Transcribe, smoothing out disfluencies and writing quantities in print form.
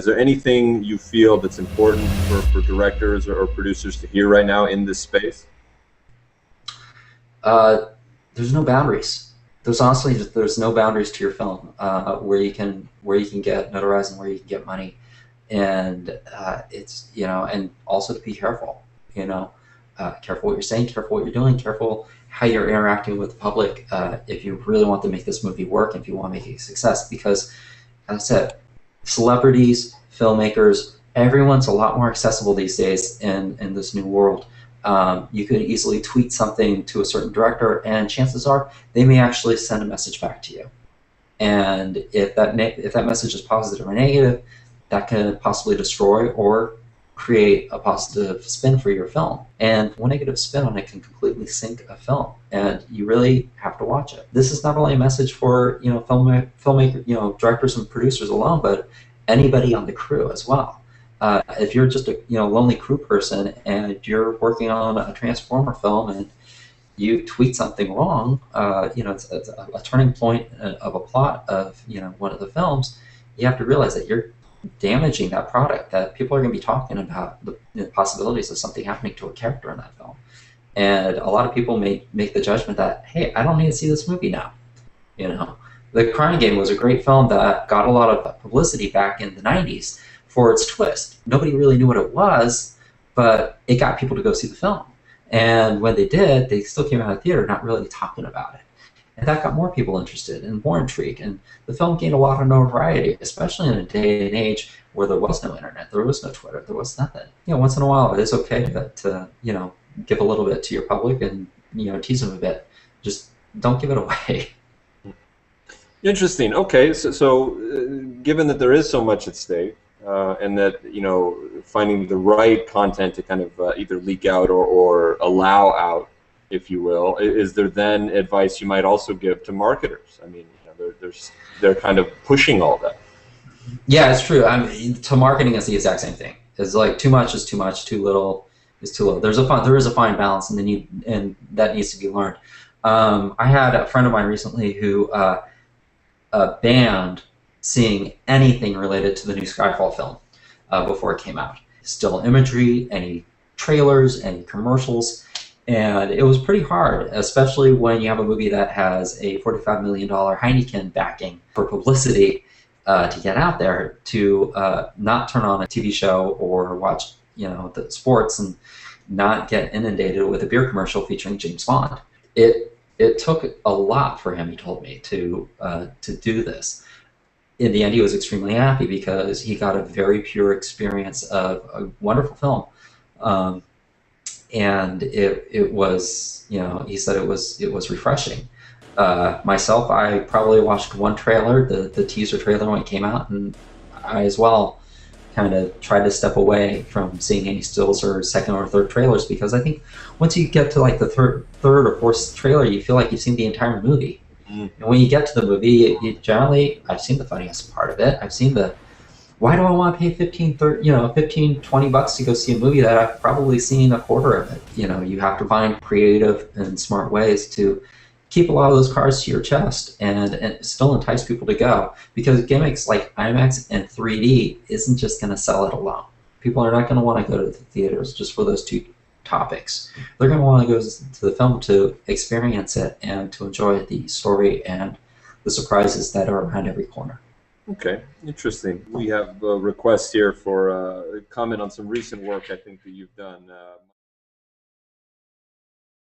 Is there anything you feel that's important for directors or producers to hear right now in this space? Uh, there's no boundaries. There's no boundaries to your film where you can get notoriety and where you can get money, and it's and also to be careful. You know, Careful what you're saying, careful what you're doing, careful how you're interacting with the public. If you really want to make this movie work, if you want to make it a success, because as I said, celebrities, filmmakers, everyone's a lot more accessible these days in this new world. You could easily tweet something to a certain director, and chances are they may actually send a message back to you. And if that message is positive or negative, that can possibly destroy or create a positive spin for your film. And one negative spin on it can completely sink a film, and you really have to watch it. This is not only a message for filmmaker, directors and producers alone, but anybody on the crew as well. If you're just a lonely crew person and you're working on a Transformer film and you tweet something wrong, it's a turning point of a plot of one of the films. You have to realize that you're damaging that product. That people are going to be talking about the possibilities of something happening to a character in that film, and a lot of people may make the judgment that, hey, I don't need to see this movie now. You know, The Crying Game was a great film that got a lot of publicity back in the '90s for its twist. Nobody really knew what it was, but it got people to go see the film. And when they did, they still came out of theater not really talking about it. And that got more people interested and more intrigue. And the film gained a lot of notoriety, especially in a day and age where there was no internet, there was no Twitter, there was nothing. Once in a while, it is okay to give a little bit to your public and tease them a bit. Just don't give it away. Interesting. Okay, so given that there is so much at stake, and that finding the right content to kind of either leak out or allow out, if you will, is there then advice you might also give to marketers? I mean, they're kind of pushing all that. Yeah, it's true. I mean, to marketing is the exact same thing. It's like too much is too much, too little is too little. There is a fine balance, and that needs to be learned. I had a friend of mine recently who banned seeing anything related to the new Skyfall film before it came out. Still imagery, any trailers, any commercials, and it was pretty hard, especially when you have a movie that has a $45 million Heineken backing for publicity to get out there, to not turn on a TV show or watch the sports and not get inundated with a beer commercial featuring James Bond. It took a lot for him, he told me, to do this. In the end, he was extremely happy because he got a very pure experience of a wonderful film, and it was, he said it was refreshing. Myself, I probably watched one trailer, the teaser trailer when it came out, and I as well kind of tried to step away from seeing any stills or second or third trailers, because I think once you get to like the third or fourth trailer, you feel like you've seen the entire movie. And when you get to the movie, generally, I've seen the funniest part of it. I've seen why do I want to pay 15, 20 bucks to go see a movie that I've probably seen a quarter of it? You have to find creative and smart ways to keep a lot of those cards to your chest and still entice people to go, because gimmicks like IMAX and 3D isn't just going to sell it alone. People are not going to want to go to the theaters just for those two topics. They're going to want to go to the film to experience it and to enjoy the story and the surprises that are around every corner. Okay, interesting. We have a request here for a comment on some recent work I think that you've done.